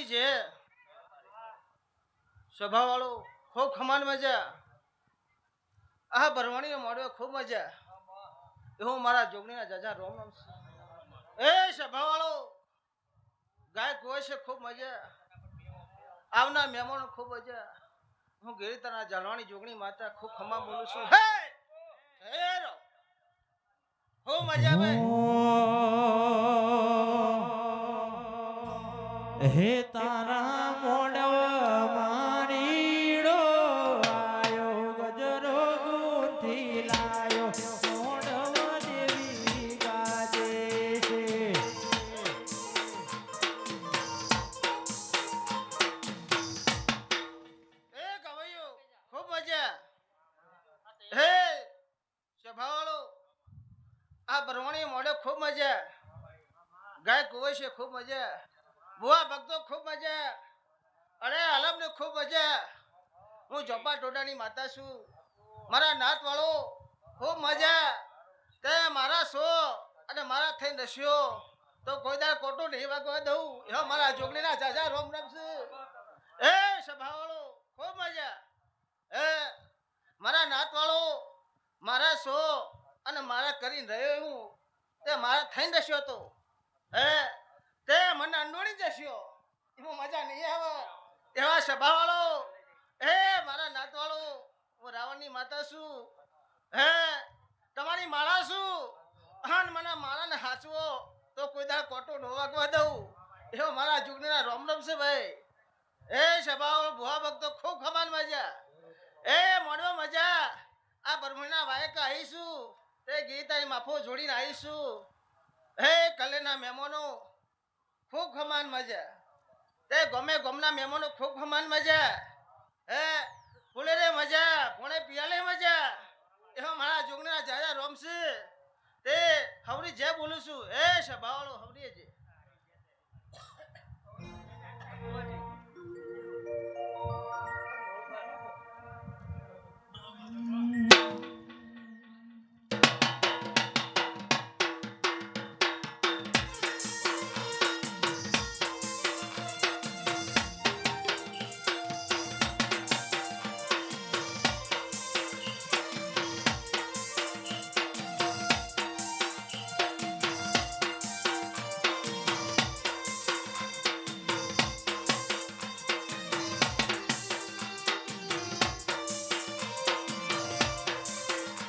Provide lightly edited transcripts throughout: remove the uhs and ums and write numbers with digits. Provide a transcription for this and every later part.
જે સ્વભાવ વાળો ખૂબ ખમાન મજા આ ભરવાણીનો મોડ્યો ખૂબ મજા એવું મારા જોગણીના જાજા રોમ નામ એ સ્વભાવ વાળો ગાય કોઈ છે ખૂબ મજા આવનાર મહેમાનો ખૂબ મજા હું ગિરિતાના જાળવાણી જોગણી માતા ખૂબ ખમા બોલું છું હે હેરો ખૂબ મજા ભાઈ હે તારા મોડવા મારીડો આયો ગજરો ગુંથી લાયો મોડવા દેવી ગાજે છે એ ગવૈયો ખૂબ મજા હે સ્વભાવવાળો આ બરવાણી મોડે ખૂબ મજા ગાય કુવે છે ખૂબ મજા બુઆ ભક્તો ખૂબ મજા અરે આલમ ને ખૂબ મજા હું જોપા ટોડાની માતા છું મારા નાત વાળો ખૂબ મજા તે મારા સો અને મારા થઈ નસ્યો તો કોઈ દાડ કોટો નહીં વાગવા દઉં એવો મારા જોગલીના જાજા રોમ રામ છે એ સભા વાળો ખૂબ મજા એ મારા નાત વાળો મારા સો અને મારા કરીને રહ્યો હું તે મારા થઈ નસ્યો તો હે તે મને અંડોળી જશો એમાં મજા નહીં આવે એવા સભા વાળો હે મારા નાત વાળો હું રાવણની માતા છું હે તમારી માળા છું અને મને માળાને હાચવો તો કોઈ દાડ કોટો નો વાગવા દઉં એવો મારા જુગણીના રોમ રોમ છે ભાઈ એ સભા વાળો ભુવા ભક્તો ખૂબ ખમાન મજા એ મોડવા મજા આ બ્રહ્મણના વાયક આવીશું તે ગીતાની માફો જોડીને આવીશું હે કલેના મહેમાનો ખૂબ ખમાન મજા તે ગમે ગમના મહેમાનો ખૂબ ખમાન મજા હે ફૂલે રે મજા કોણે પિયાલે મજા એવો મારા જોગના જાજા રોમશે તે હવરી જે બોલું છું એ સભાવાળો હવરી જે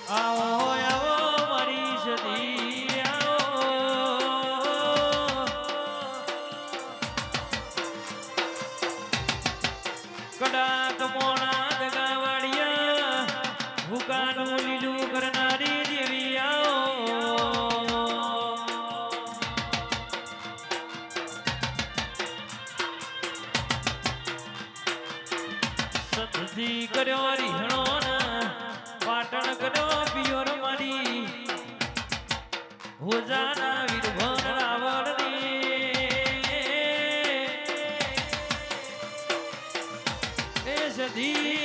આવો આવો મારી સદી આવો કડાક મોણા દગાવાડિયા ભૂકાનું લીલું કરનારી દેવી આવો સતથી કર્યો રીહણો પાટણ કર્યો પિયોર મારી હોજાના વીરભર રાવણની એ સધી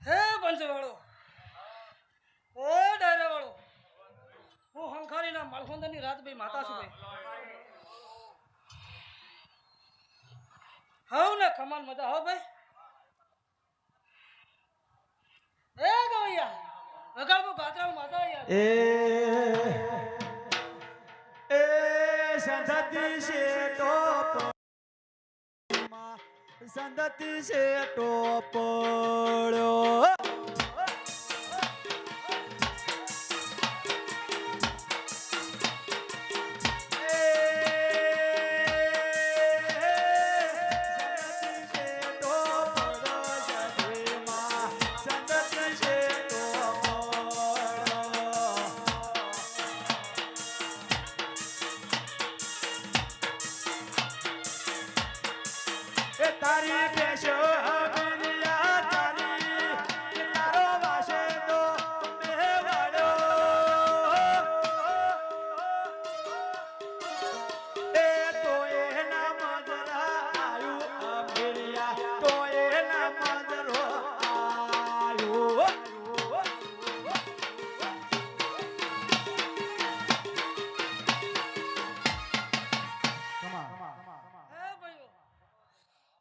હે પંચવાળો ઓ ડાયરા વાળો હું હંખારીના માળખોંદરની રાત ભાઈ માતા છું ભાઈ હાઉ ને ખમાન મજા હો ભાઈ એ ગવૈયા વગાડો ગાત્રા માતા યાર એ સંધતિ છે ટોપ સંધતિ છે ટોપડ્યો તારી પેશો હગનિયા તારી તારો વાસે તો મેવાડો એ તો એના મજરા આયુ અમેરિયા તો એના મજરો આયુ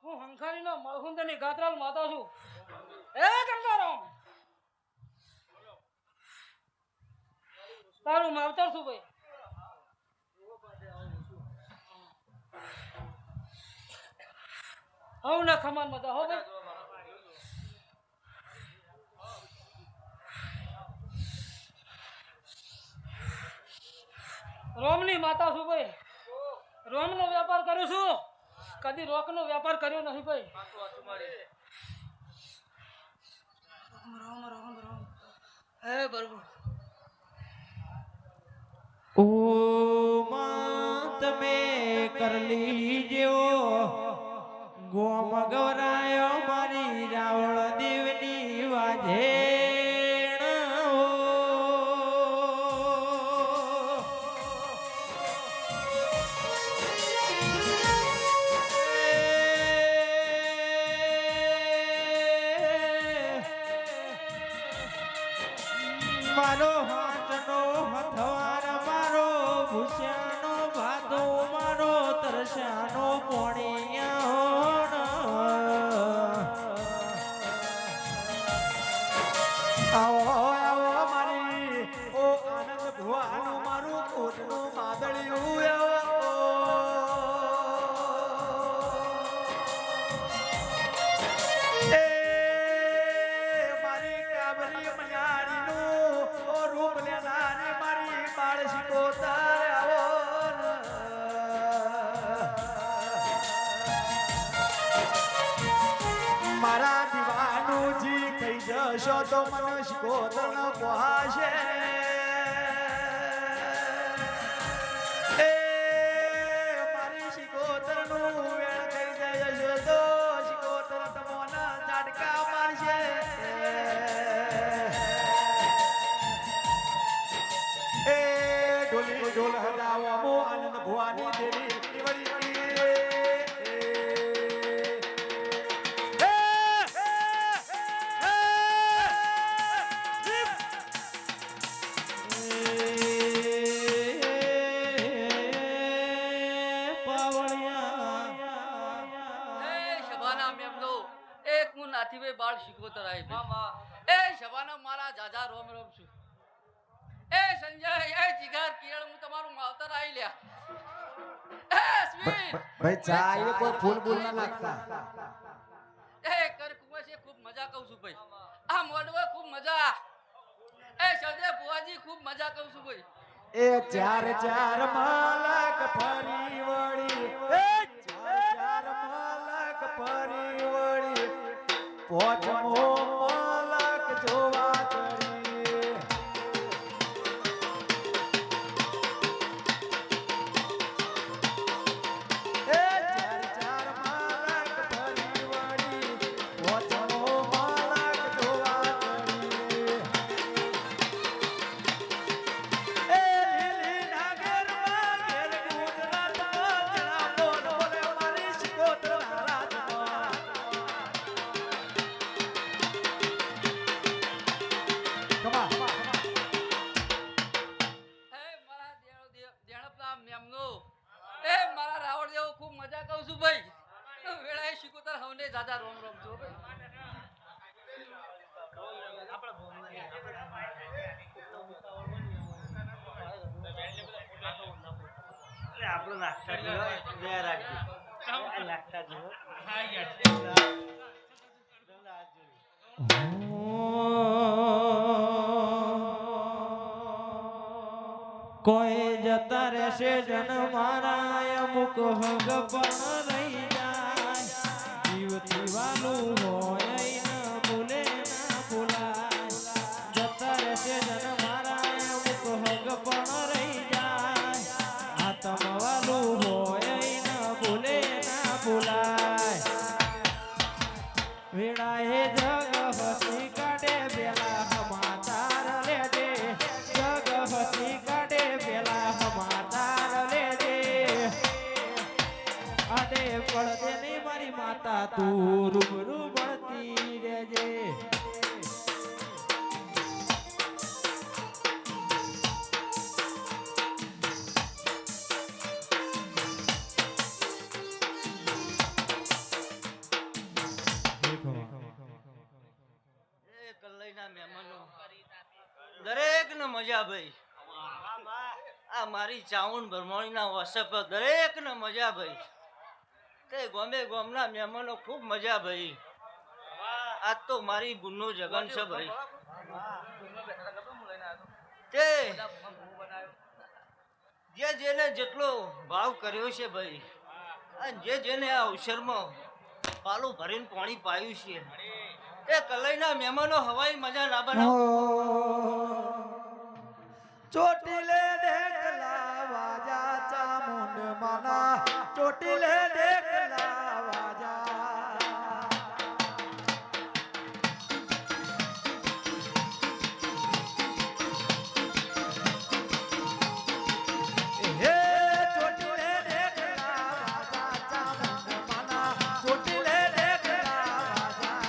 હું હંખારીના મળખુંદની ગાત્રાલ માતા છું. એ ગંગારામ, તારું માવતર શું ભાઈ? હવ ને ખમાન મજા હો ભાઈ. રોમની માતા છું ભાઈ. રોમનો વેપાર કરું છું, કદી રોકનો વેપાર કર્યો નથી ભાઈ. રામ રામ રામ. હે બરોબર. ઓ માં તમે કરલી જેવો ગોમ ગવરાયો મારી રાવળ દેવની વાજેણ મારો હાથનો હથવાર મારો ભૂસ્યાનો ભાદો મારો તરસ્યાનો પોણિયા આવો આવો મારી ઓ આનંદ ભુવાનું મારું કોટનું માદળિયું એ મારી કાબરી મયારીનું ઓ રૂપ લેનારી મારી બાળ શિકોતર આવો મારા દીવાનુજી કહી જશો તો મને શિકોતર ન પહોંચે એ મારી શિકોતર નું વેણ થઈ જશો તો શિકોતર તમને ઝાટકા મારશે એ ઢોલી ઢોલ હલાવો મો આનંદ ભુવાની દેવી વળી બાળ શીખવતર આય એ શબાના મારા જાજા રોમ રોમ છું. એ સંજય એ જીગર કિરણ હું તમારું માવતર આઈ લ્યા. એ અશ્વિન ભાઈ ચા એ કોઈ ફૂલ બોલ ના લાગતા એ કર કુવાશે ખૂબ મજા કહું છું ભાઈ. આ મોડવા ખૂબ મજા. એ સરદે બુવાજી ખૂબ મજા કહું છું ભાઈ. એ ચાર ચાર માલક ફરી વળી એ ચાર માલક ફરી વળી પોચમો માલક જોવા તરી એ ચાર ચાર માલક ફરી વળી પોચમો માલક જોવા તરી એ લીલી નાગરમાં ઘેર ગુજરાતમાં જણા બોલ બોલે મારી શિકોતર રાજમાં કમા એ મારા દેણપલા મેમનો એ મારા રાવણ જેવો ખૂબ મજા કહું છું ભાઈ. વેળાએ શીખોતર હવને જાજા રોમ રોમ છું ભાઈ. આપણું નાખતા બે રાખજો નાખતા જો કોઈ જતા રહેશે જન મારા અમુક હગ પણ રહી જાય જીવથી વાલું હોય ન ભૂલે ના ભૂલાય જતા રહેશે જન મારા અમુક હગ પણ રહી જાય આત્મ વાલું હોય ન ભૂલે ના ભૂલાય વેળાએ જગ હસી કાઢે બેલા હમાતાર લેજે જગ હસી કાઢે બેલા હમાતાર લેજે આડે પડદે નહીં મારી માતા તું રૂબરૂ મળતી રહેજે મજા ભાઈ આ મારી ચાઉન ભરમણીના વોટ્સએપ પર દરેકને મજા ભાઈ તે ગોમે ગોમના મહેમાનો ખૂબ મજા ભાઈ આજ તો મારી ગુનો જગન છે ભાઈ તે જે જેને જેટલો ભાવ કર્યો છે ભાઈ અને જે જેને આ અવસરમાં પાલું ભરીને પાણી પાયું છે એ કલાઈના મહેમાનો હવાઈ મજા ના બનાવો ચોટીલે ઢેકલા વાજા ચામુંડ માના ચોટીલે ઢેકલા વાજા હે ચોટીલે ઢેકલા વાજા ચામુંડ માના ચોટીલે ઢેકલા વાજા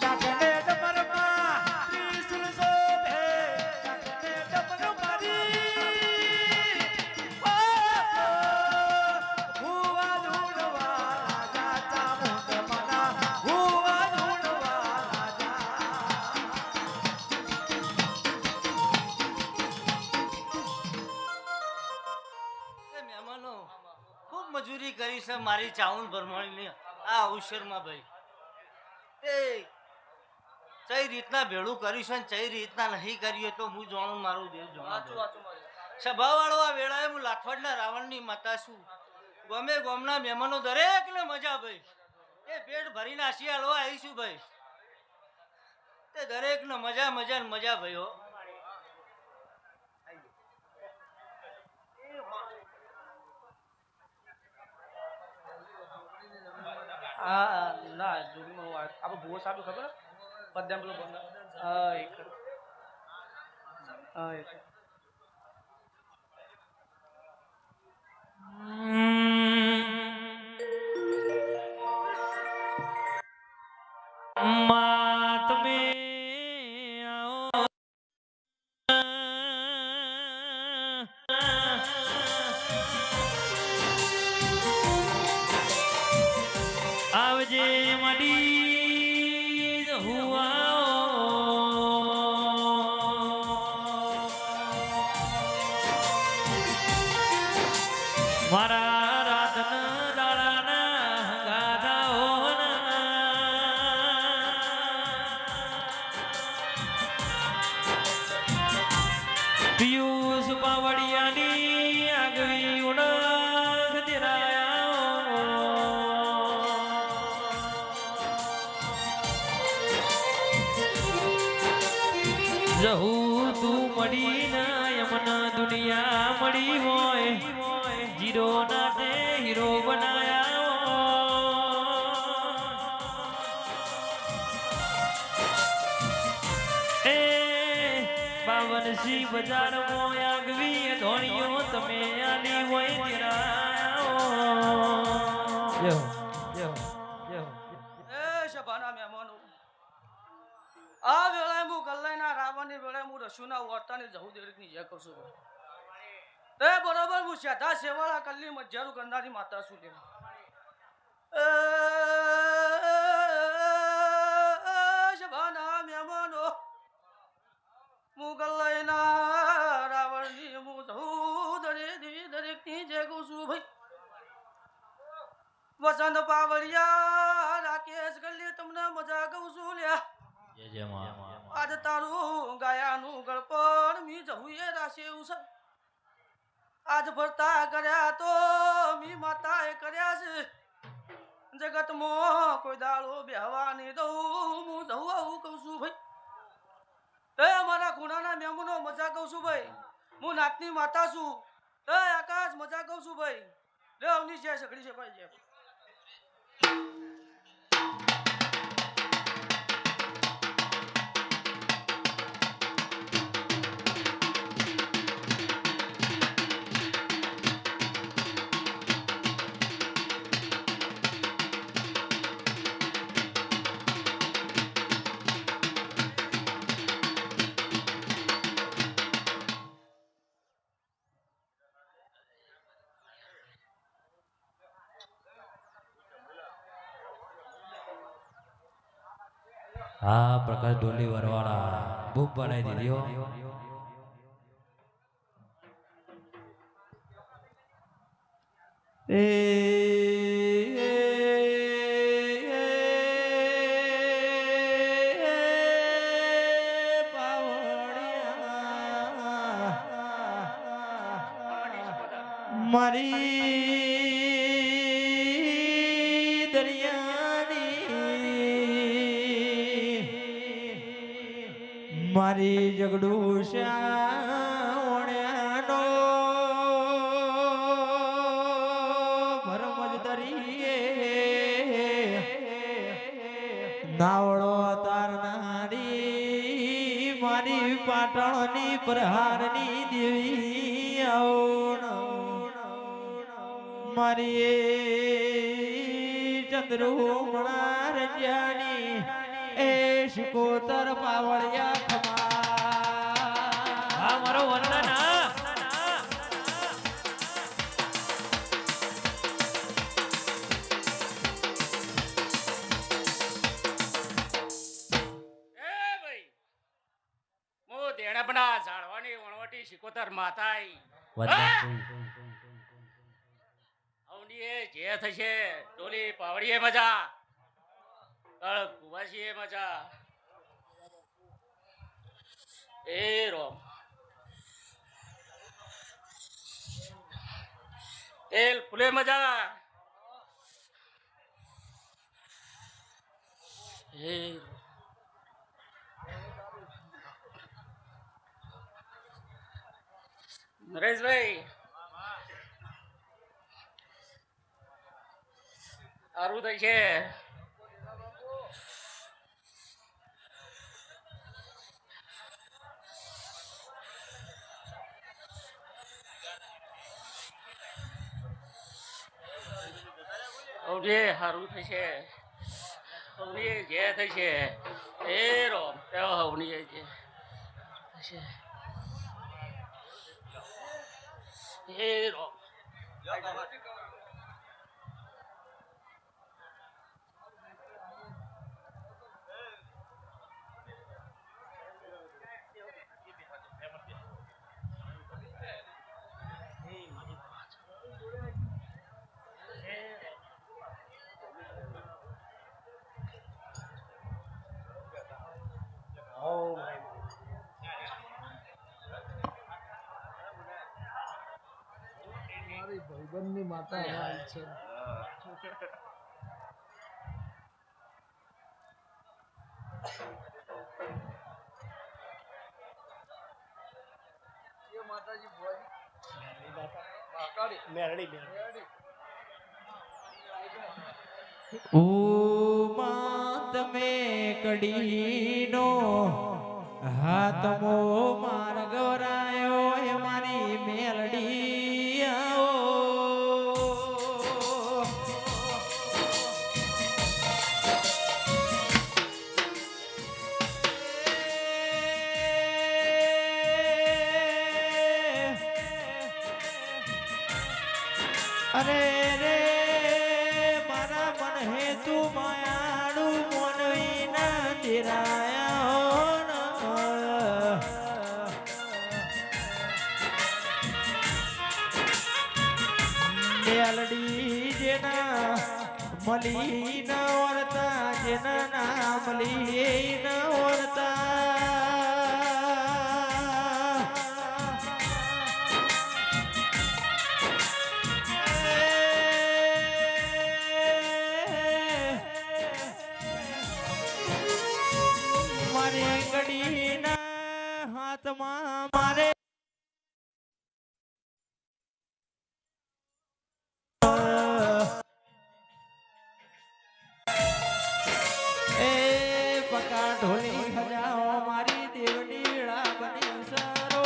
ડાકને ડમરમાં ત્રિશુલ શોભે ડાકને ડમર મારી હુવા ધૂણવા રાજા ચામુંડ માના હુવા ધૂણવા રાજા એ મહેમાનો ખૂબ મજૂરી કરી છે મારી ચાઉન ભરમણીની આ અવસરમાં ભાઈ તે કઈ રીતના ભેળું કર્યું છે ને કઈ રીતના નહીં કર્યું તો હું જાણું મારું દેવ જાણું સભાવાળો આ વેળાએ હું લાઠવડના રાવણની માતા છું ગમે ગોમના મહેમાનો દરેકને મજા ભાઈ એ પેટ ભરીને આશી હાલવા આવીશું ભાઈ તે દરેકને મજા મજા ને મજા ભાઈ હો હા ના જૂનું આપણે ભૂવો સાહેબ ખબર પદ્યામ પેલો બંધ હા એક હા એક માત મે આવજે મડી મારા રાતન દાડાના ગાધાઓના પિયુષ પાવડિયાની આગવી ઉણખ જહુ તું મળી ના યમન દુનિયા મળી હોય જીરો ના તે હીરો બનાયા એ બાવનસી બજાર મોય આગવી ધોણીઓ તમે આલી હોય તેરા એ સભાના મહેમાનો આ વેળાએ હું કલ્લાઈના રાવણની વેળાએ હું રસુના વર્તાની જહુ દેવની જય કહું છું એ બરોબર હું સાધા સેવાળા કલ્લી મજારું કરનારી માતા છું તે સભાના મહેમાનો હું કલ્લાઈના રાવણની હું જહુ દરેકની જય કહું છું ભાઈ વસંત પાવડિયા રાકેશ કલ્લી તમને મજા કહું છું લ્યા આજ તારું ગાયાનું ગળપણ મી જહુએ રાશે એવું છે આજ ભરતા કર્યા તો મી માતાએ કર્યા છે જગતમાં કોઈ દાળો બેહવા નહીં દઉં હું જહુ આવું કહું છું ભાઈ એ અમારા ખૂણાના મહેમાનો મજા કહું છું ભાઈ હું નાતની માતા છું એ આકાશ મજા કહું છું ભાઈ રે અવની છે સગડી છે ભાઈ છે હા પ્રકાશ ઢોલી વરવાળા બૂમ બનાવી દીધી હો. મારી દરિયાની મારી જગડું શ્યાવણ્યાનો ભરમજ દરિયે નાવડો તારનારી મારી પાટણની પ્રહારની દેવી આવો મારી ચંદ્રુમણા રંજાની એ શિકોતર પાવળિયા ખમા હા મારો વંદન ઝાડવાની વણવટી શિકોતર માતાઈ અવનીએ જે થશે ટોલી પાવડીએ મજા કળ કુવાસીએ મજા એ રોમ તેલ ફૂલે મજા એ નરેશભાઈ સારું થશે સારું થશે હવનીએ જે થશે એ રોમ હવનીએ જે થશે એ રોમ ભાઈબંધની માતા આવી છે. તમે કડીનો હાથમો માર્ગ વરાયો એ મારી મેલડી આવો અરે રે મારા મન હેતુ માયાડું મોનવી ના દિરાયા મેલડી જેના મલી ન વરતા જેના ના મલી ન વરતા મારી કડીના હાથમાં મારે એ પકા ઢોલી ખજાઓ મારી દેવની વીણા બની સરો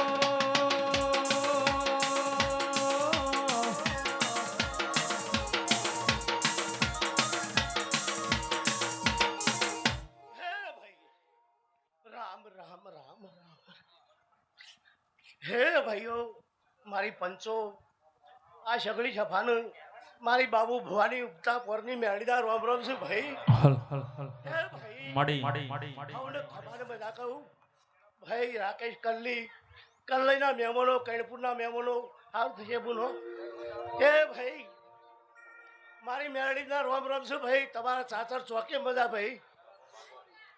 રામ રામ રામ રામ. હે ભાઈઓ મારી પંચો આ સગડી સફાનું મારી બાબુ ભવાની ઉગતા પોરની મેળીદાર રોમ રોમ છે ભાઈ. હલ હલ હલ હે ભાઈ મળી આવને ખબર બધા કહું ભાઈ રાકેશ કલ્લીના મહેમાનો કૈણપુરના મહેમાનો હાલ થશે બોલો કે ભાઈ મારી મેરડીના રોમ રોમ છું ભાઈ તમારા સાસર ચોકે બધા ભાઈ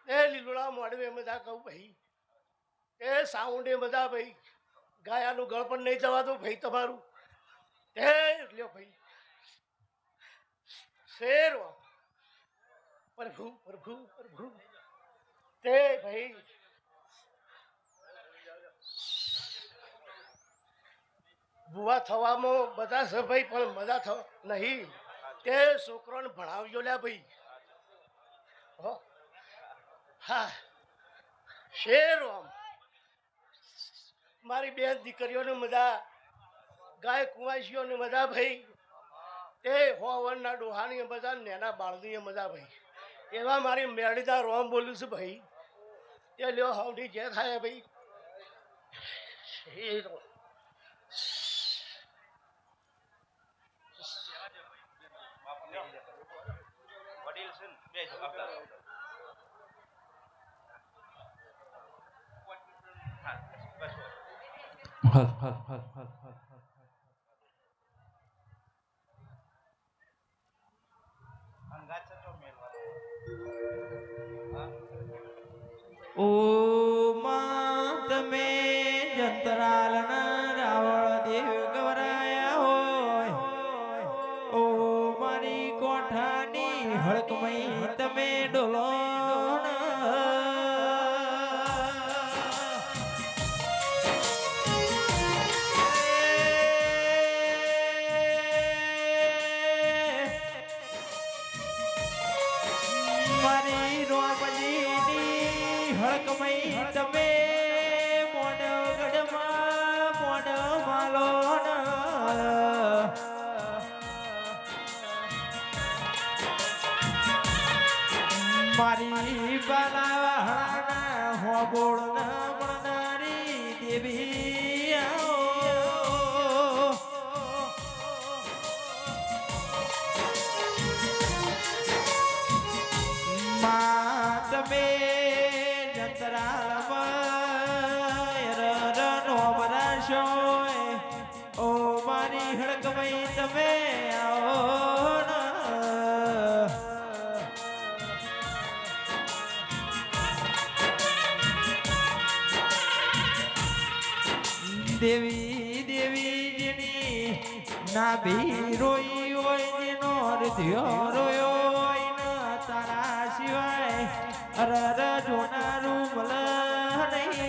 એ લીલોડા મોડવે બધા કહું ભાઈ એ સાઉન્ડે બધા ભાઈ ગાયાનું ગળ પણ નહીં જવા દઉં ભાઈ તમારું એ લ્યો ભાઈ શેર પ્રભુ પ્રભુ પ્રભુ તે ભાઈ ભૂવા થવામાં બધા છે ભાઈ પણ મજા થવા નહીં તે છોકરોને ભણાવજો લ્યા ભાઈ હો હા શેર આમ મારી બેન દીકરીઓને મજા ગાય કુંવાસીઓને મજા ભાઈ એ હોવનના ડોહાની મજા નેના બાળની મજા ભાઈ એવા મારી મેળીદાર રોમ બોલું છું ભાઈ એ લ્યો હાવડી જે થાય ભાઈ શેર ઓ માં તમે જંતરાલના રાવળ દેવ ગવરાયા હોય ઓ મારી કોઠાની હળકમય તમે ડોલો મારી રોમજીની હળકમય તમે મોડ ગઢમાં મોડ માલો મારી બાલાવાળાના હોબોળ મળનારી દેવી માં તમે જંતરાળમાં વરાશો ઓ મારી હળકમય તમે આવો દેવી દેવી જેની નાભી રોઈ હોય જેનો હૃદયો રોયો હોય ન તારા સિવાય અરર જોનારું મલ નહીં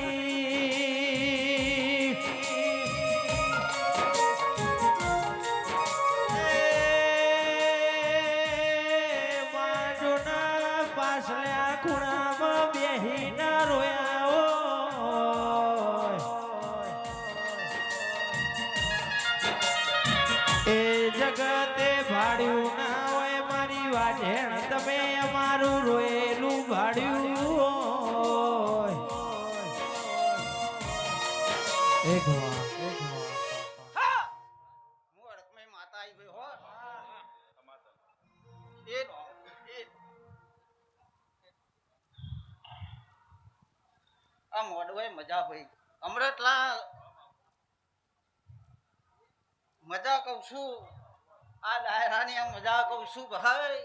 માજોના પાછલા ખૂણામાં બેહીના રોયા એ જગતે ભાડ્યું ના હોય મારી વાજેણ તમે અમારું રોયેલું ભાડ્યું હોય એક વાર હું અડકમે માતા આવી ભાઈ હો આ મોડવે મજા ભાઈ અમૃતલાલ મજા કહું છું આ ડાયરાની આ મજા કહું છું ભાઈ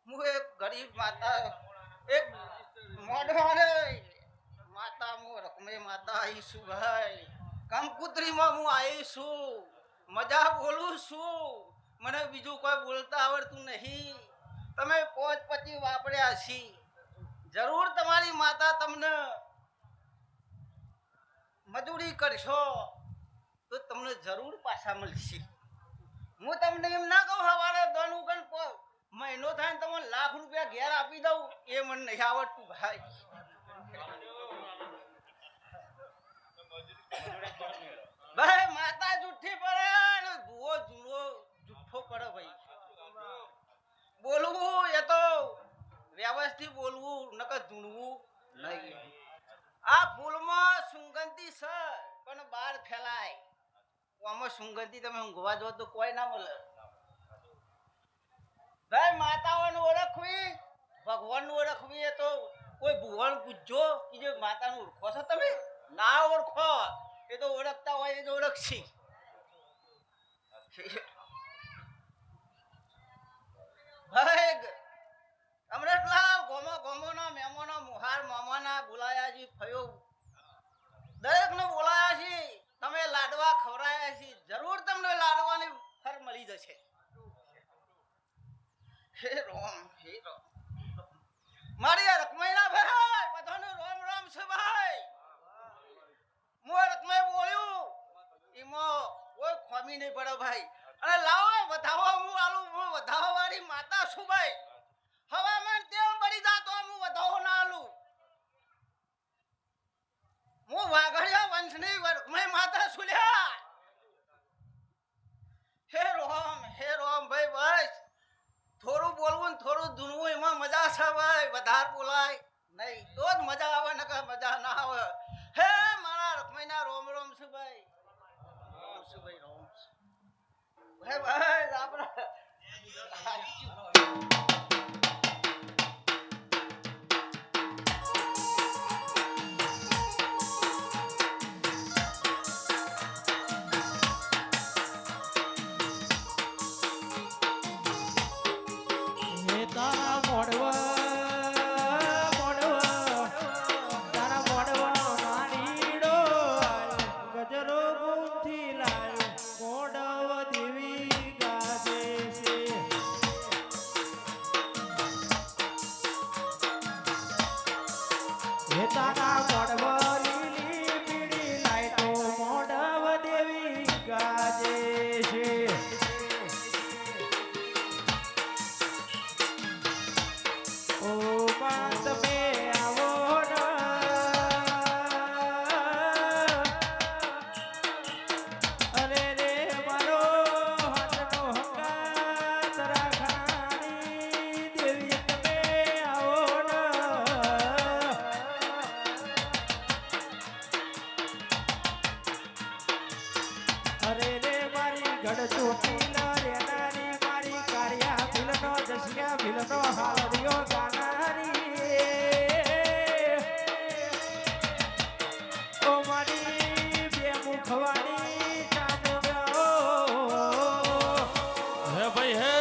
હું એક ગરીબ માતા એક મોઢવાને માતા હું રકમે માતા આવી છું ભાઈ કંકુત્રીમાં હું આવી છું મજા બોલું છું મને બીજું કોઈ બોલતા આવડતું નહીં તમે 5-25 વાપર્યા છી જરૂર તમારી માતા તમને મજૂરી કરશો તો તમને જરૂર પાછા મળશે હું તમને એમ ના કહું સવારે દોનું ગણ મહિનો થાય ને તમને લાખ રૂપિયા ઘેર આપી દઉં એ મને નહીં આવડતું ભાઈ ભાઈ માતા જુઠ્ઠી પડે ને ભૂવો જૂનો જુઠ્ઠો પડે ભાઈ બોલવું એ તો વ્યવસ્થિત બોલવું નકર ધૂણવું નહીં આ ફૂલમાં સુગંધી છે પણ બહાર ફેલાય આમાં સુગંધી તમે ઊંઘવા જો તો કોઈ ના મળે ભાઈ માતાઓને ઓળખવી ભગવાનનું ઓળખવી એ તો કોઈ ભુવન પૂછજો કે જે માતાનું ઓળખો છો તમે ના ઓળખો એ તો ઓળખતા હોય એ તો ઓળખશી ભાઈ અમૃતલાલ ગોમોના મહેમાનો મુહાર મામાના બોલાયાજી ફયો દરેકને બોલાયા છે તમે લાડવા ખવડાયા છે જરૂર તમને લાડવાની ફર મળી જશે હે રોમ મારી આ રકમાઈના ભાઈ બધાને રોમ રોમ છે ભાઈ હું રકમાઈ બોલ્યું એમાં કોઈ ખોમી નહીં પડે ભાઈ અને લાવો વધાવો હું આલું હું વધાવો વાળી માતા છું ભાઈ હવે મેં તેલ પડી જાતો હું વધાવો ના આલું હું વાઘડિયા વંશની રકમાઈ માતા છું લ્યા હે રોમ ભાઈ બસ થોડું બોલવું ને થોડું ધૂનવું એમાં મજા છે ભાઈ વધારે બોલાય નહીં તો જ મજા આવે ને મજા ના આવે હે મારા રકમાઈના રોમ રોમ છે ભાઈ રોમ છે ભાઈ રોમ ભાઈ આપણે તારા મોડવા તારા મોડવા નાનીડો ગજરો ગુંથી લાય મોડવ દેવી ગાજે છે હે તારા મોડવા લીલી પીળી લાઈટો મોડવ દેવી ગાજે છે ઓ માં તમે આવો અરે રે મારો હાથનો હંગાત રાખનારી દેવી તમે આવો અરે રે મારી ગઢ ચોટી રેનારી મારી કાળિયા ભીલનો જસિયા ભીલનો હાલડિયો ઓ મારી બે મુખવાણી ચામુંડો હે ભાઈ હે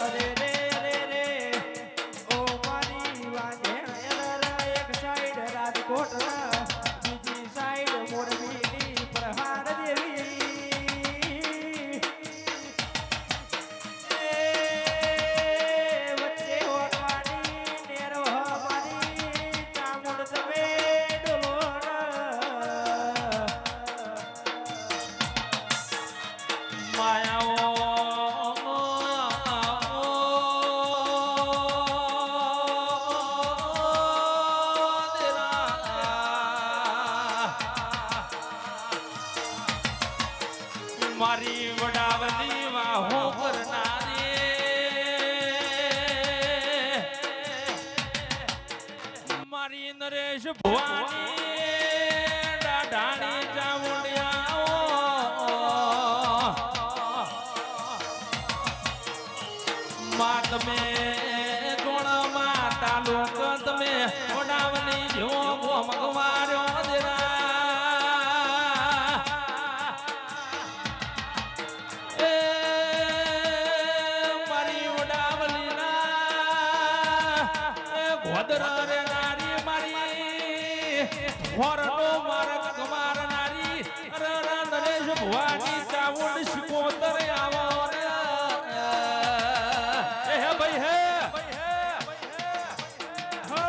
અરે રે ઓ મારી વાંધેણ એક સાઈડ રાજકોટ બીજી સાઈડ મોરબીની પ્રહાર દેવી વચ્ચે ઓરવાની નેરો મારી ચામુંડ તમે મારી વડાવલી વાહો કરનારી મારી નરેશ ભવાની દાઢાણી ચામુંડિયા માં તમે કોણમાં તાલુક તમે વડાવલી જો મગવાર્યો રે નારી મારી હોરનો માર્ગ કમાર નારી નરેશ ભવાની ચામુંડ શિકોતર આવો હે ભાઈ હે હો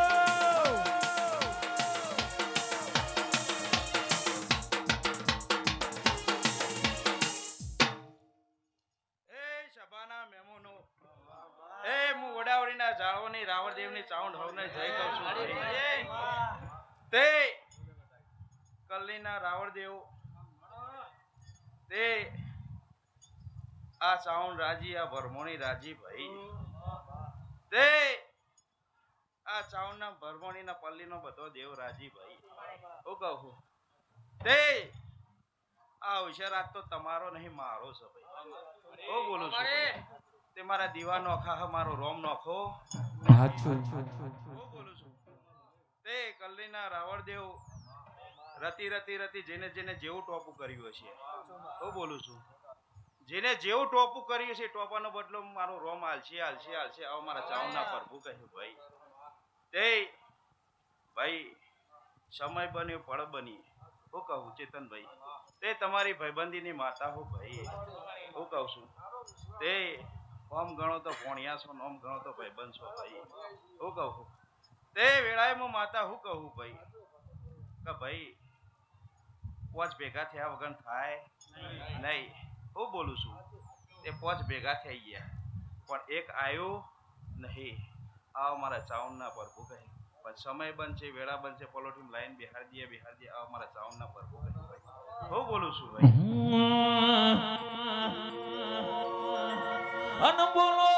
એ સભાના મહેમાનો એ હું વડાવડીના જાળવણી રાવણદેવની ચાઉંડ હવને જય કહું છું તે કલ્લીના રાવણદેવ તે આ ચાઉંડ રાજી આ ભરમોણી રાજી ભાઈ તે આ ચાઉંડના ભરમોણીના પલ્લીનો બધો દેવ રાજી ભાઈ હું કહું તે આ હોશિયાર આજ તો તમારો નહીં મારો છે ભાઈ હું બોલું છું તે મારા દીવા નોખા મારો રોમ નોખો હાચું હું બોલું છું તે કલ્લીના રાવણદેવ રતી રતી રતી જેને જેને જેવું ટોપું કર્યું હશે હું બોલું છું જેને જેવું ટોપું કર્યું છે ટોપાનો બદલો મારો રોમ હાલશે હાલશે હાલશે આવો મારા ચાવના પ્રભુ કહ્યું ભાઈ તે ભાઈ સમય બન્યો પળ બની હું કહું ચેતનભાઈ તે તમારી ભાઈબંધીની માતા હું ભાઈ હું કહું છું તે ઓમ ગણો તો ભોણિયા છો ઓમ ગણો તો ભાઈબંધ છો ભાઈ હું કહું તે વેળાએ હું માતા હું કહું ભાઈ કે ભાઈ પોચ ભેગા થયા વગર થાય નહીં હું બોલું છું તે પોચ ભેગા થઈ ગયા પણ એક આવ્યો નહીં આવો મારા ચાવનના પ્રભુ કહે પણ સમય બનશે વેળા બનશે પલોઠી લાઈન બિહાર દે આવો મારા ચાવનના પ્રભુ કહે ભાઈ હું બોલું છું ભાઈ અન બોલો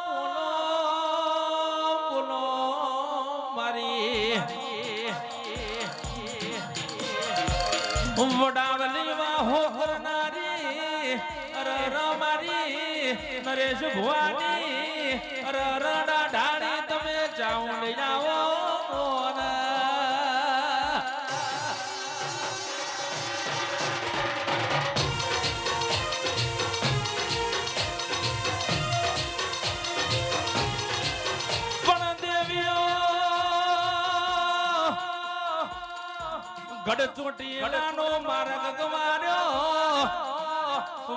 બોલો બોલો મારી વડાવલી વાહો કરનારી અર મારી નરેશ ભુવાની અર ડાળી તમે ચાઉંડ આવો ગઢ ચોટીલાનો માર્ગ ગવાર્યો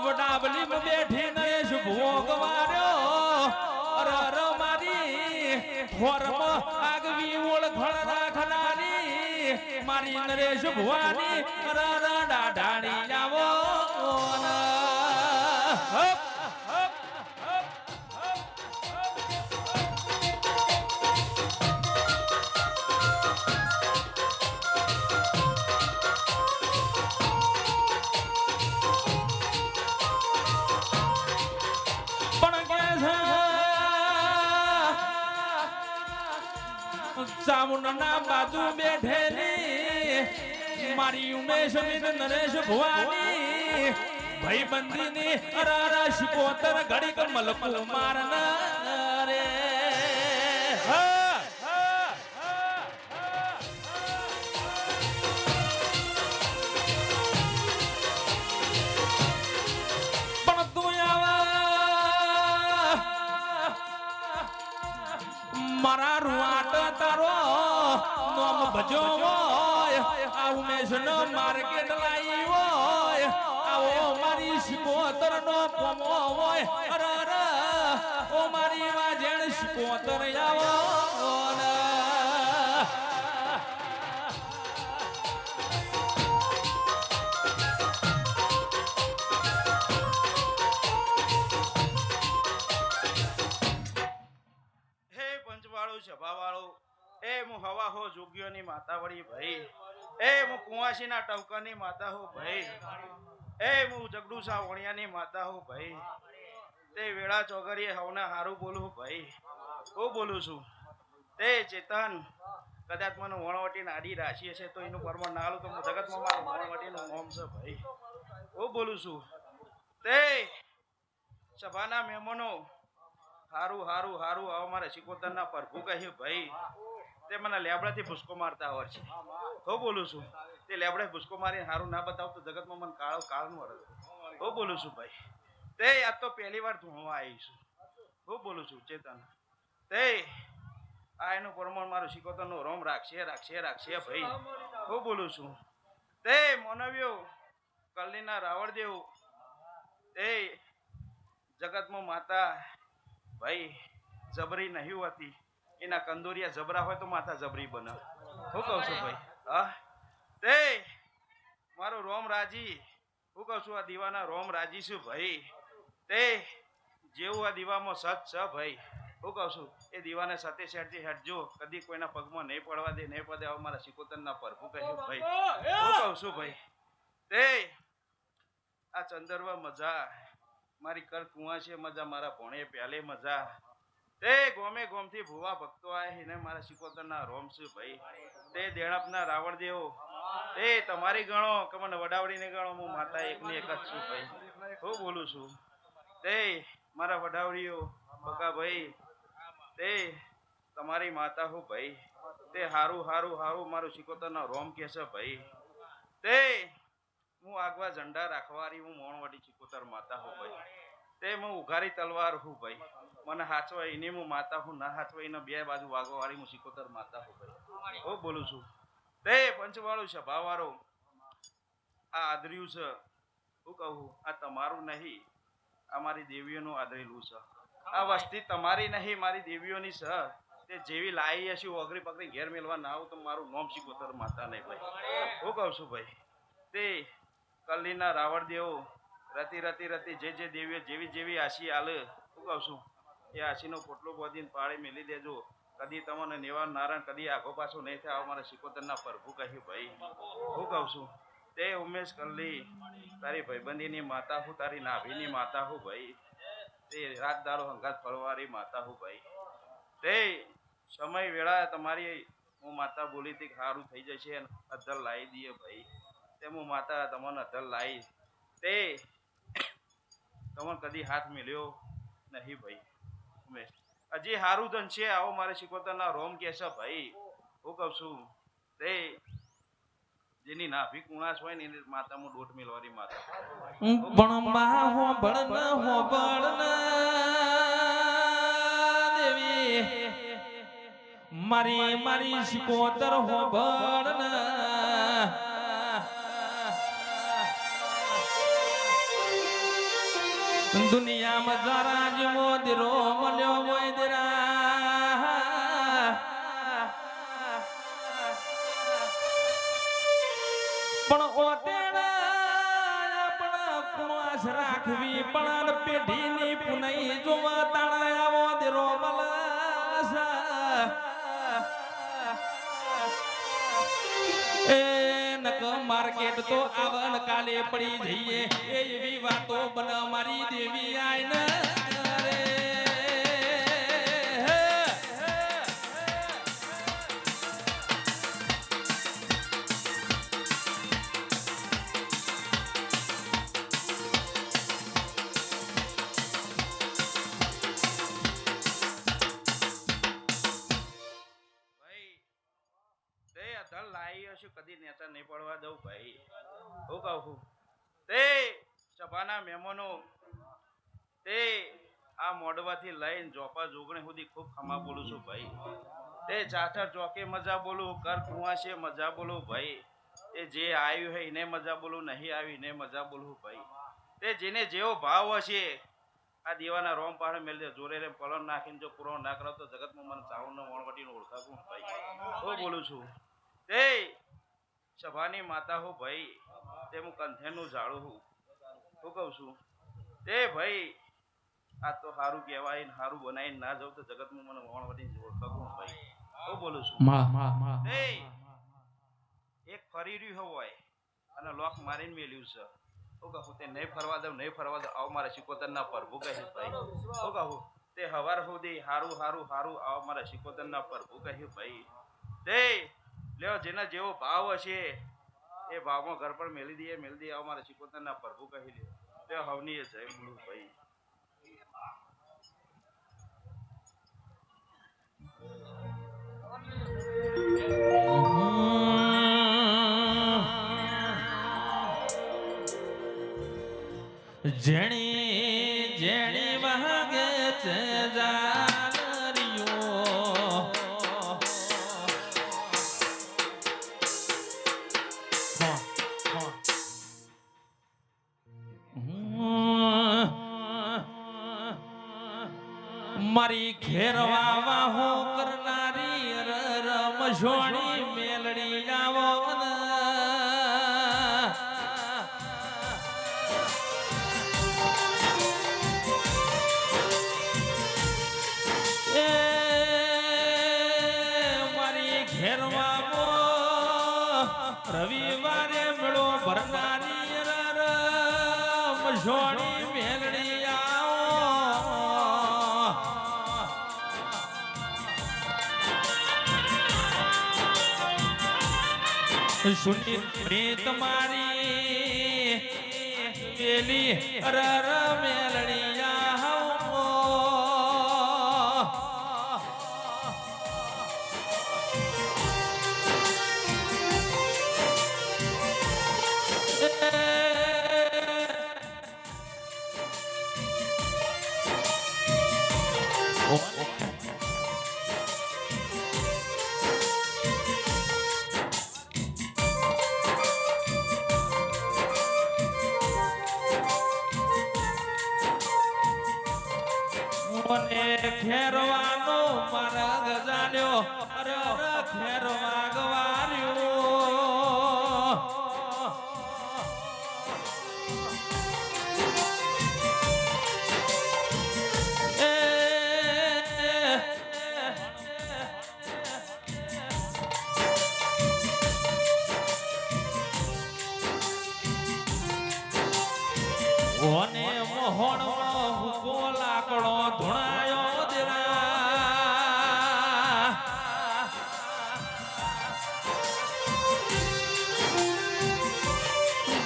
વડાવલી બેઠી નરેશ ભૂવો ગવાર્યો અર મારી ફોરમ આગવી ઓળખણ રાખનારી મારી નરેશ ભુવાની અર ડાઢાણી આવો ચામુંડના બાજુ બેઠેલી મારી ઉમેશ નરેશ ભુવાની ભાઈબંધીની અરારા શિકોતર ઘડીક મલકુ મારના રે પણ તું આવા મારા રૂઆટ તારો નોમ ભજો હોય આ ઉમેશ નો માર્કેટ લાઈ હોય આવો મારી શિકોતર નો કોમો હોય અર ઓ મારી વાજણ શિકોતર આવો સભાવાળો એ હું હવા હો જોગ્યોની માતા વળી ભાઈ એ હું કુંવાસીના ટવકાની માતા હો ભાઈ એ હું જગડુસા વણિયાની માતા હો ભાઈ તે વેળા ચોગરીએ હવના હારું બોલું ભાઈ હું બોલું છું તે ચેતન કદાચ મને વણવટી આડી રાશિ હશે તો એનું પરમાણ ના આલું તો હું જગતમાં મારું વણવટીનું નામ છે ભાઈ હું બોલું છું તે સભાના મહેમાનો હારું હારું હારું આવો મારા શિકોતરના પ્રભુ કહ્યું ભાઈ તે મને લેબડાથી ભૂસકો મારતા આવડે છે હું બોલું છું તે લેબડે ભૂસકો મારીને હારું ના બતાવું તો જગતમાં મને કાળો કાળનું વળે હું બોલું છું ભાઈ તે આજ તો પહેલી વાર ધોવા આવી છું હું બોલું છું ચેતન તે આ એનું પ્રમાણ મારું શિકોતરનું રોમ રાખશે રાખશે રાખશે ભાઈ હું બોલું છું તે મોનવ્યો કલ્લીના રાવણદેવ તે જગતમાં માતા ભાઈ જબરી નહીં હોતી એના કંદોરિયા જબરા હોય તો માથા જબરી બને હું કહું છું ભાઈ હા તે મારો રોમ રાજી હું કહું છું આ દીવાના રોમ રાજી છું ભાઈ તે જેવું આ દીવામાં સત છે ભાઈ હું કહું છું એ દીવાને સાથે શેઠથી હેઠજો કદી કોઈના પગમાં નહીં પડવા દે નહીં પડે આવા મારા શિકોતરના પ્રભુ કહ્યું ભાઈ હું કહું છું ભાઈ તે આ ચંદરવા મજા મારી કર કુવા છે મજા મારા ભણે પ્યાલે મજા તે ગોમે ગોમથી ભુવા ભક્તો આય એને મારા શિકોતરના રોમ છે ભાઈ તે દેણપના રાવણદેવ તે તમારી ગણો કે મને વડાવડીને ગણો હું માતા એકની એક જ છું ભાઈ હું બોલું છું તે મારા વડાવડીઓ બકાભાઈ તે તમારી માતા હું ભાઈ તે હારું હારું હારું મારું સિકોતરના રોમ કે છે ભાઈ તે હું આગવા ઝંડા રાખવારી હું મોણવાડી સિકોતર માતા હું ભાઈ તે હું ઉઘારી તલવાર હું ભાઈ મને હાચવા એને હું માતા હું ના હાચવા એને બે બાજુ વાગવાવાળી હું સિકોતર માતા હું ભાઈ હું બોલું છું તે પંચવાળું સભાવાળો આ આદર્યું છે હું કહું આ તમારું નહીં આ મારી દેવીઓનું આદરેલું છે આ વસ્તી તમારી નહીં મારી દેવીઓની છે તે જેવી લાવી હશે ઓગરી પકડી ઘેર મેળવા ના આવું તો મારું નોમ સિકોતર માતા નહીં ભાઈ હું કહું છું ભાઈ તે કલ્લીના રાવણ દેવો રતી રતી રતી જે દેવીઓ જેવી જેવી આશી આલે હું કહું છું એ આશીનો પોટલો બોધીને પાળી મેલી દેજો કદી તમને નેવા નારાયણ કદી આગો પાછો નહીં થાય મારા સિકોતરના પ્રભુ કહ્યું ભાઈ હું કહું છું તે ઉમેશ કલ્લી તારી ભાઈબંધીની માતા હું તારી નાભીની માતા હું ભાઈ તે રાત દારો હંગાત ફરવારી માતા હું ભાઈ તે સમય વેળા તમારી હું માતા બોલી હતી સારું થઈ જશે અધર લાવી દઈએ ભાઈ તે હું માતા તમને અધર લાવી તે તમને કદી હાથ મેલ્યો નહીં ભાઈ ઉમેશ હજી સારું ધન છે આવો મારે સિકોતરના રોમ કે છે ભાઈ હું કહું છું તે જેની નાભી કુણાસ હોય ને એની માતામાં દોઢ મેલવારી માતા પણ બા હો બળન દેવી મારી મારી સિકોતર હો બળન દુનિયામાં જરા જેવો દીરો મળ્યો હોય દીરા પણ ઓટેણા આપણા કુણાસ રાખવી પણ પેઢીની પુનઈ જોવા તાણા આવો દીરો મલસ એ નક માર્કેટ તો આવન કાલે પડી જઈએ એવી વાતો બન મારી દેવી આઈને કદી નેતા નહીં પડવા દઉં ભાઈ હું કહું તે સભાના મહેમાનો તે આ મોડવાથી લઈને જોપા જોગણે સુધી ખૂબ ખમા બોલું છું ભાઈ તે ચાચર ચોકે મજા બોલું કર કુવાશે મજા બોલું ભાઈ તે જે આવ્યું હોય એને મજા બોલું નહીં આવી એને મજા બોલું ભાઈ તે જેને જેવો ભાવ હશે આ દીવાના રોમ પાડે મેળે જોરે રે પલન નાખીને જો પૂરો ના કરાવ તો જગતમાં મને ચાવણનો વણવટીને ઓળખાવું ભાઈ હું બોલું છું તે સભાની માતા હું ભાઈ તે હું કંથેનું ઝાડું હું કહું છું તે ભાઈ આ તો સારું કહેવાય ને સારું બનાવીને ના જાઉં તો જગતમાં મને વણવટીને ઓળખાવું ભાઈ હું બોલું છું તે એક ફરી રહ્યું હોય અને લોક મારીને મેલ્યું છે હું કહું તે નહીં ફરવા દઉં આવો મારા સિકોતરના પ્રભુ કહે ભાઈ હું કહું તે હવાર સુધી હારું હારું હારું આવો મારા સિકોતરના પ્રભુ કહ્યું ભાઈ તે લ્યો જેના જેવો ભાવ હશે એ ભાવમાં ઘર પર મેલી દઈએ આવો મારા સિકોતરના પ્રભુ કહી લે તે હવની જય બોલું ભાઈ જેણી જેણી વાગે છે જાલરિયો મારી ઘેરવા વાહો કરનારી રમઝોણી મેલડી આવો રવિવારે મેળો ભરનારી રમઝોણી મેલડી આવો સુની પ્રીત મારી પેલી મેલડી ખેરવાનો મારા ગજાન્યો અરે અરે ખેરવા ગવાર્યો ઓને મોહણમાં હુકો લાકડો ધુણાયો દેરા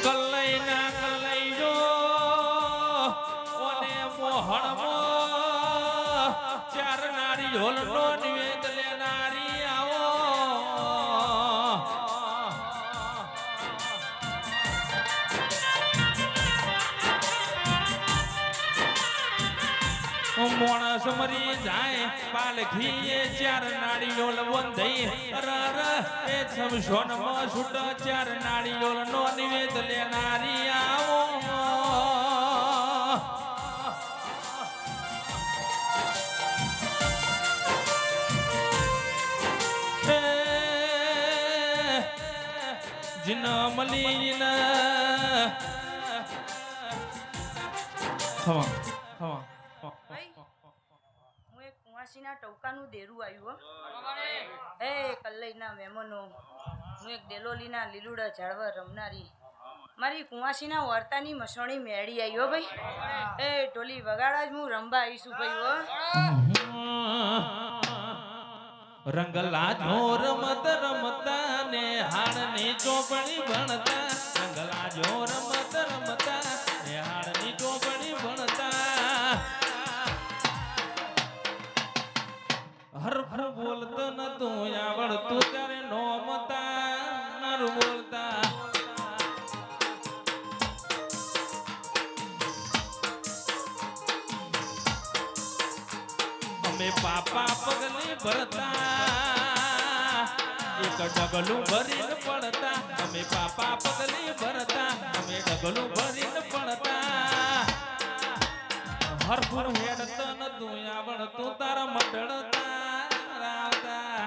કલ્લઈના કલ્લઈજો ઓને મોહણમાં ચાર નારી હોલનો નિવેદ લેનારી આવો મોણસ મરી જાય પાલખીએ ચાર નાળીઓ લવંધઈ રર એ સમશોન માં છૂટ ચાર નાળીઓ નો નિવેદ લેનારી આવો જીન મલીન હવા હવા હું એક કુંવાસીના ટૌકાનું દેરું આવ્યું હો એ કલ્લઈના મહેમાનો હું એક ડેલોલીના લીલુડા ઝાડવા રમનારી મારી કુંવાસીના વર્તાની મસણી મેળી આવી હો ભાઈ એ ઢોલી વગાડા જ હું રંબા આવીશું ભાઈ હો રંગલા જો રમત રમતા ને હાડની ચોપડી ભણતા રંગલા જો રમત રમતા ને હાડની ચોપડી ભણતા હરફ બોલતો નતું આવડતું ત્યારે નોમતા નર બોલતા અમે પાપા પગલી ભરતા એક ડગલું ભરીને પડતા અમે પાપા પગલી ભરતા અમે ડગલું ભરીને પડતા હરફુર હેડતો નતું આવડતું તારા મંડળતા રાવતા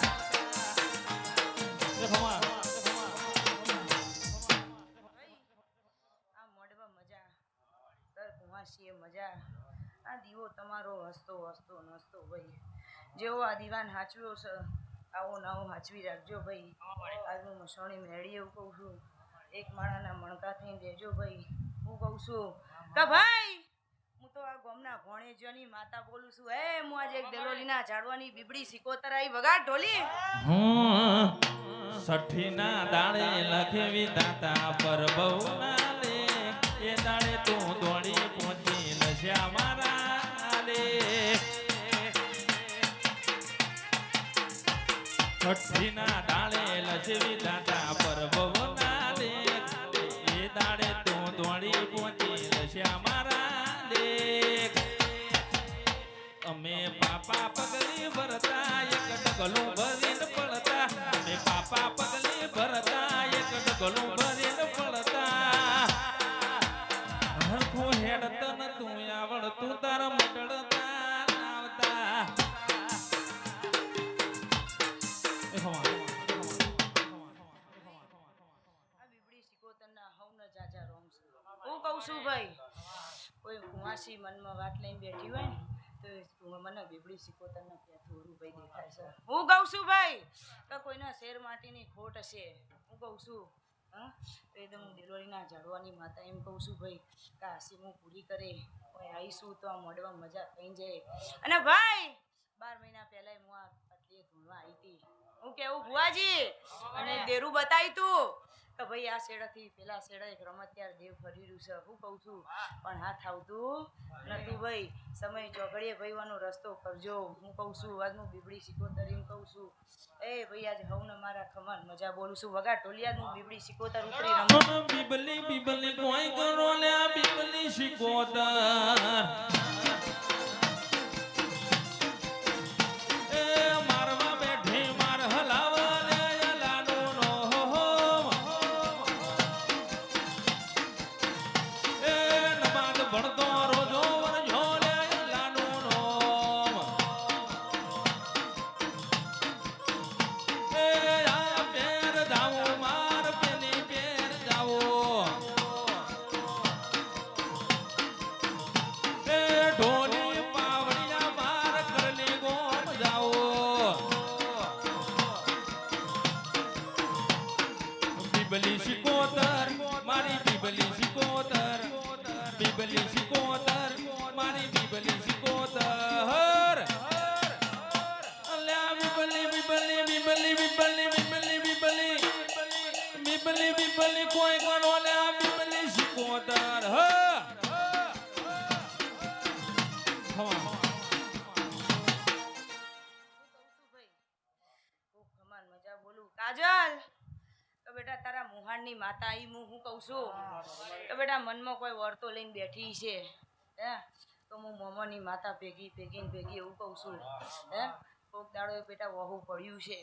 આ મોડવા મજા દર કુંવાસીએ મજા આ દીવો તમારો હસતો હસતો નસતો ભાઈ જેવો આ દીવાન હાચવ્યો છે આવો નવો હાચવી રાખજો ભાઈ આજનું મસોણી મેળી એવું કહું છું એક માળાના મણકા થઈને દેજો ભાઈ હું કહું છું કે ભાઈ હું તો આ ગોમના ભોણેજ્યોની માતા બોલું છું હે હું આજે એક દેલોલીના ઝાડવાની બીબડી સિકોતર આવી વગાડ ઢોલી સઠીના દાડે લખેવી દાતા પર બહુ ના લે એ દાડે તું દોડી પહોંચી લસ્યા મારા લે સઠીના દાડે લખેવી દાતા પર બહુ ના લે એ દાડે તું દોડી પહોંચી લસ્યા મારા લે અમે પાપા પગલી ભરતા એક ડગલું ભરીને પડતા અમે પાપા પગલી ભરતા એક ડગલું ભરીને પડતા હરખું હેડત નતું આવડતું તારા મંડળતા આવતા આ બીબડી સિકોતરના હવને જાજા રોમ છે હું કહું છું ભાઈ કોઈ કુંવાસી મનમાં વાત લઈને બેઠી હોય ને તો મને બીબડી સિકોતરના પેથોરું ભાઈ દેખાય છે હું કહું છું ભાઈ કે કોઈના શેર માટીની ખોટ હશે હું કહું છું હા તો એકદમ દિલોરીના ઝાડવાની માતા એમ કહું છું ભાઈ કે હાસી હું પૂરી કરે કોઈ આવીશું તો આ મોડવા મજા થઈ જાય અને ભાઈ 12 મહિના પહેલા હું આ આટલી ધૂણવા આવી હતી હું કેવું ભુવાજી અને દેરું બતાવી તું કે ભાઈ આ શેડાથી પેલા શેડા એક રમત ત્યાર દેવ ફરી રહ્યું છે હું કહું છું પણ હાથ આવતું નથી ભાઈ સમય ચોઘડીએ ભાઈવાનો રસ્તો કરજો હું કહું છું આજનું બીબડી સિકોતર એમ કહું છું એ ભાઈ આજે હવને મારા ખમણ મજા બોલું છું વગા ઢોલિયાનું બીબડી સિકોતર ઉતરી રમત બીબલી બીબલી કોઈ કરો લે બીબલી સિકોતર ભણતો રોજો વરજો લે લાનો નો બીબલી શિકોતર મારી બીબલી શિકોતર બીબલી શિકોતર મારી બીબલી શિકોતર અલ્યા બીબલી બીબલી બીબલી બીબલી બીબલી બીબલી બીબલી બીબલી કોઈ ગણો લ્યા બીબલી શિકોતર કાજલ તો બેટા તારા મુહાણની માતા ઈ હું કહું છું તો બેટા મનમાં કોઈ વરતો લઈને બેઠી છે હે તો હું મોમોની માતા ભેગી એવું કહું છું હે કોક દાડો બેટા વહુ પડ્યું છે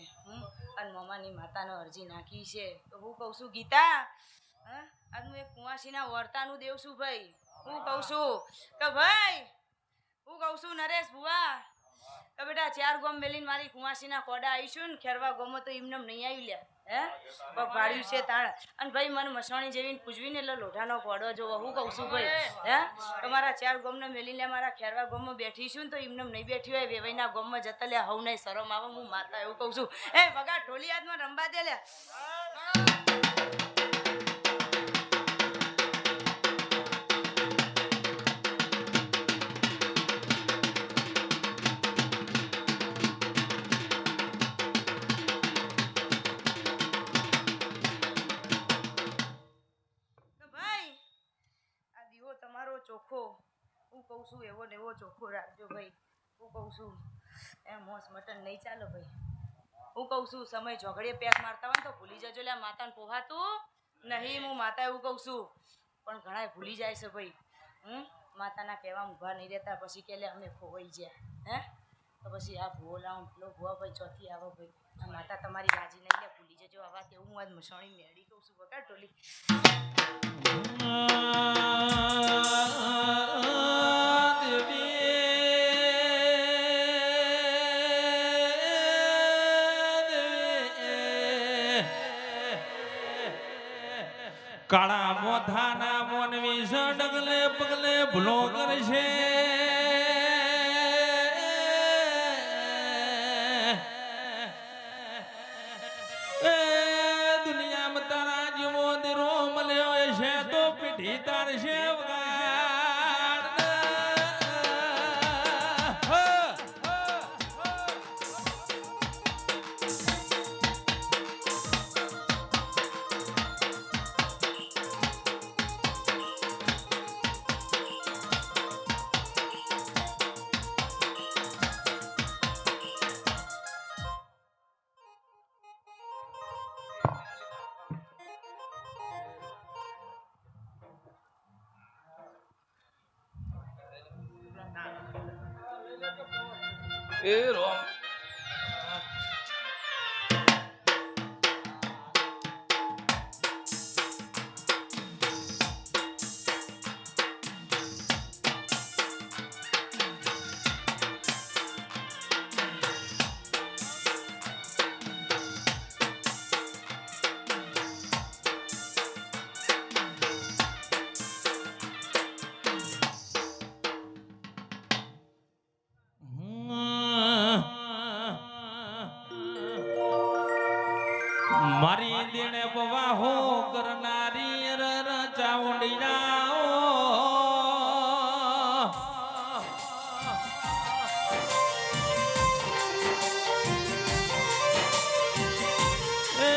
અને મોમાની માતાને અરજી નાખી છે તો હું કહું છું ગીતા હે આજ હું એક કુંવાસીના વર્તાનું દેવ છું ભાઈ હું કહું છું કે ભાઈ હું કહું છું નરેશ ભુવા તો બેટા 4 ગોમ મેલીને મારી કુંવાસીના કોડા આવીશું ને ખેરવા ગોમો તો એમને નહીં આવી લ્યા હે પગ ભાડ્યું છે તાણ અને ભાઈ મને મસવાણી જેવીને પૂજવીને એટલે લોઢાનો કોડો જોવો હું કહું છું ભાઈ હે તમારા 4 ગોમને મેલીને મારા ખેરવા ગોમમાં બેઠી છું ને તો એમને નહીં બેઠી હોય વેવાઈના ગોમમાં જતા લ્યા હવ નહીં શરમ આવે હું માતા એવું કહું છું એ વગા ઢોલી હાથમાં રંબા દે લ્યા ચોખ્ખો હું કહું છું એવો ને એવો ચોખ્ખો રાખજો ભાઈ હું કહું છું એમ મોસ મટન નહીં ચાલો ભાઈ હું કહું છું સમય ઝઘડે પેક મારતા હોય તો ભૂલી જજો લે માતાને પોહાતું નહીં હું માતા એવું કહું છું પણ ઘણા ભૂલી જાય છે ભાઈ માતાના કહેવામાં ઊભા નહીં રહેતા પછી કે લે અમે ખોવાઈ ગયા હે તો પછી આ ભૂવો લાવું પેલો ભૂવા ભાઈ ચોથી આવો ભાઈ આ માતા તમારી રાજી નહીં લે ભૂલી જજો આવા તેવું હું આજ મસણી મેળી કહું છું બકા ટોલી કાળા મોથાના મોનવી સડગલે પગલે ભૂલો કરશે દુનિયામાં તારા જેવો દેરો મળ્યો છે તો પીઠી તારશે એ રોમ મારી દેણે બવાહો કરનારી રર ચાઉંડિયાઓ એ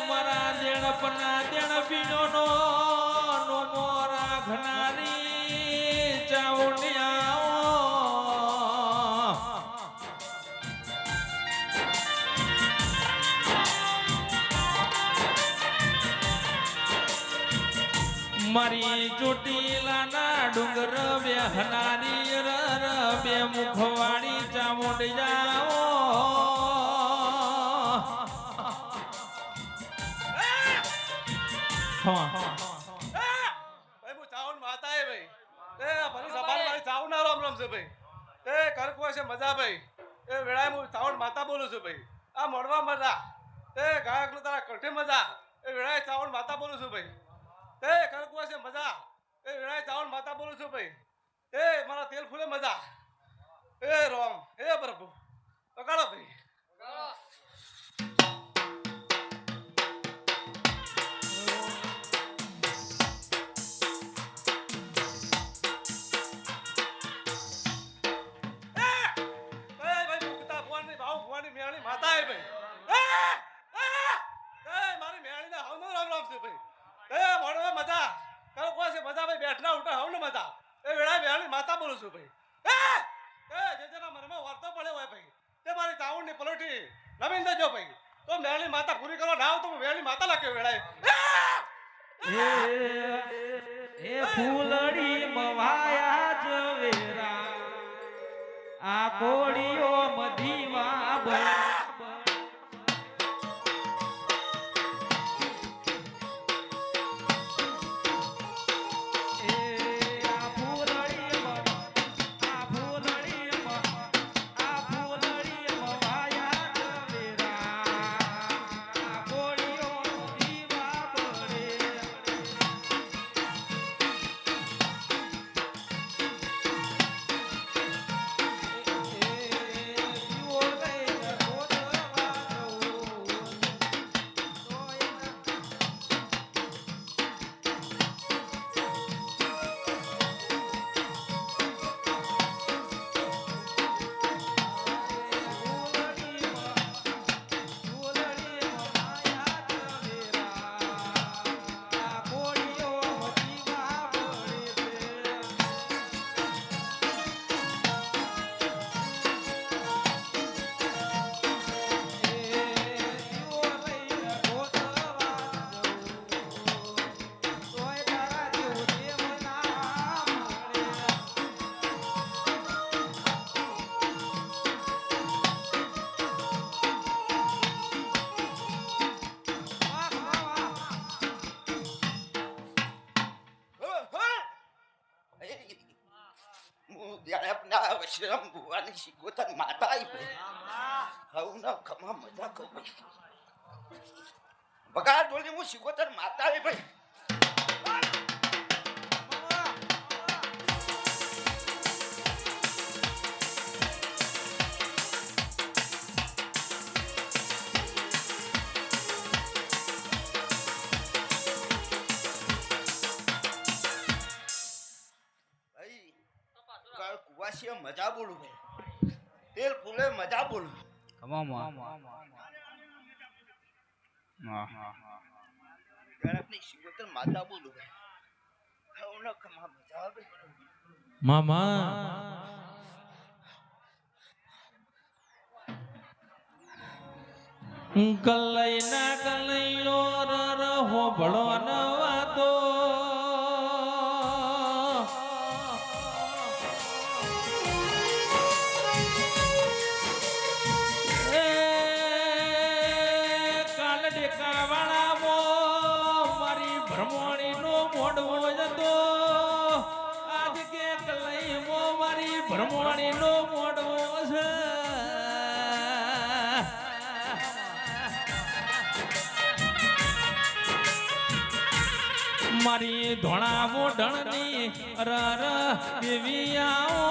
મારા દેણ પના દેણ બીજોનો નો મોરા ઘનારી ચાઉંડિયાઓ મારી ચોટીલાના ડુંગર બેહનારી રર બે મુખવાળી ચામુંડિયાઓ ભાઈ હું ચાવન માતા હે ભાઈ એ ભરી સભાન મારી ચાવન ના રામ રામ છે ભાઈ એ કરકવા છે મજા ભાઈ એ વેળાએ હું ચાવન માતા બોલું છું ભાઈ આ મળવા મજા એ ગાયક નો તારા કંઠે મજા એ વેળાએ ચાવન માતા બોલું છું ભાઈ એ કરકવા છે મજા એ વેળાએ ચાવન માતા બોલું છું ભાઈ એ મારા તેલ ફૂલે મજા એ રામ એ પ્રભુ પકડો ભાઈ છું ભાઈ એ મોડવા મજા કરો કોઈ છે મજા ભાઈ બેઠના ઉઠા હોવ ને મજા એ વેળા વેળાની માતા બોલું છું ભાઈ એ જેના મનમાં વાર્તો પડે હોય ભાઈ તે મારી ચાવણની પલોઠી નવીન દેજો ભાઈ તો મેળની માતા પૂરી કરવા ના આવ તો મેળની માતા લાગ્યો વેળાએ એ ફૂલડી મવાયા જવેરા આ કોળીઓ મધીવા બળા વશરામ ભુવાની શિકોતર માતા આવી ભાઈ હું ના ખમા મજા કહું ભાઈ બગાડ બોલી હું શિકોતર માતા આવી ભાઈ મજા બોલું ભાઈ તેલ ફૂલે મજા બોલું ગણપની શિકોતર માતા બોલું ભાઈ હું ના ખમા મજા આવે મામા કલઈ ના કલઈનો રર હોબળો ન વાતો ભ્રમણીનો મોડવો છે મારી ધોળા મોઢણની રર દેવી આવો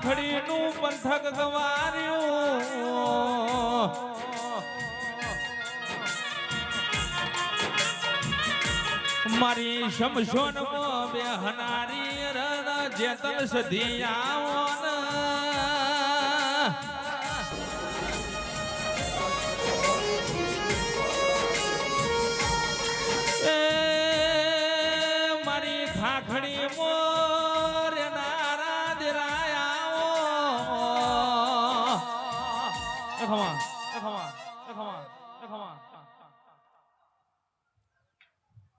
ખાખડીનું પંથક ગવાર્યું મારી શમશોનમાં બેહનારી રણ જેતન સધી આવો એ મારી ખાખડી મોર નારા દેરાયા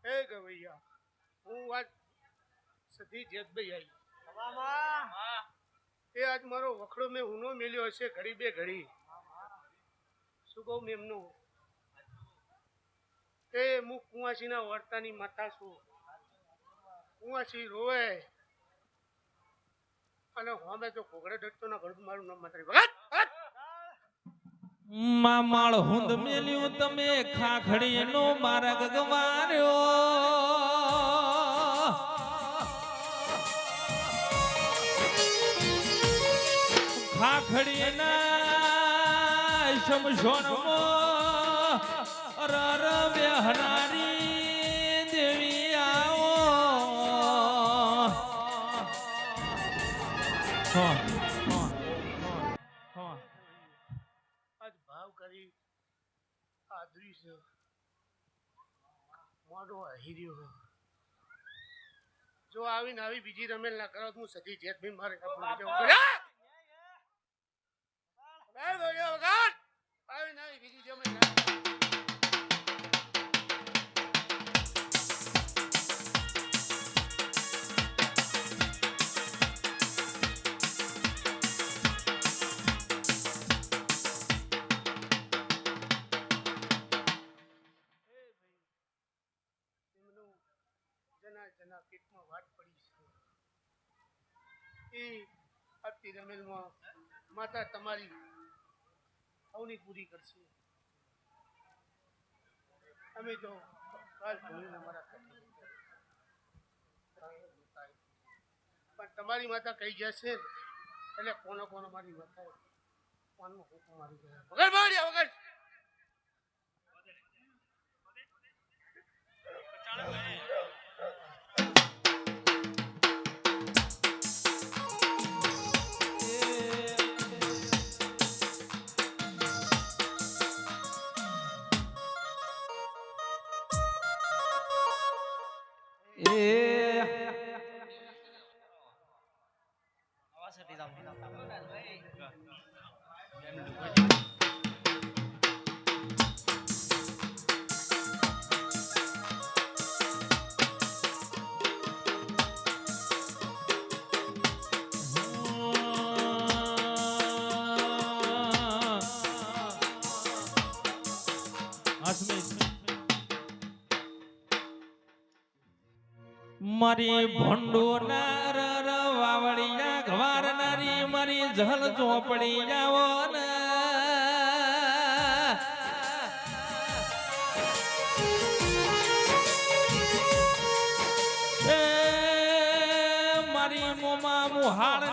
એ ગવૈયા હું આજ સધી જેતભાઈ આવી એ આજ મારો વખડો મેં ઊનો મેલ્યો હશે ઘડી બે ઘડી શું કહું એમનું એ હું કુંવાસીના વર્તાની માતા છું કુંવાસી રોવે અને હોમે તો ઘોઘડે ડટતો ના ઘર મારું નામ માત્ર મામાળ હુંદ મેલ્યું તમે ખાખડી નો માર્ગ ગવાર્યો ખાખડી ના શમશોન રર બેહનારી દેવી આવો આજ ભાવ કરી આદરી છે મોઢો હીર્યો જો આવીને આવી બીજી રમેલ ના કરો તો હું સજી જેત બી મારે આવીને આવી બીજી રમેલ ના જના પેટમાં વાત પડી છે એ આજથી રમેલમાં માતા તમારી અવની પૂરી કરશે અમે તો કાલ ભણીને અમારા પણ તમારી માતા કહી જશે એટલે કોનો કોનો મારી માતા કોનો હુકમ મારી ગયા વગર માર્યા વગર મારી ભંડો નાર વાવડિયા ઘવાર નારી મારી જહલ ચોપડી જાવો ને મારી મોમાં મુહાળ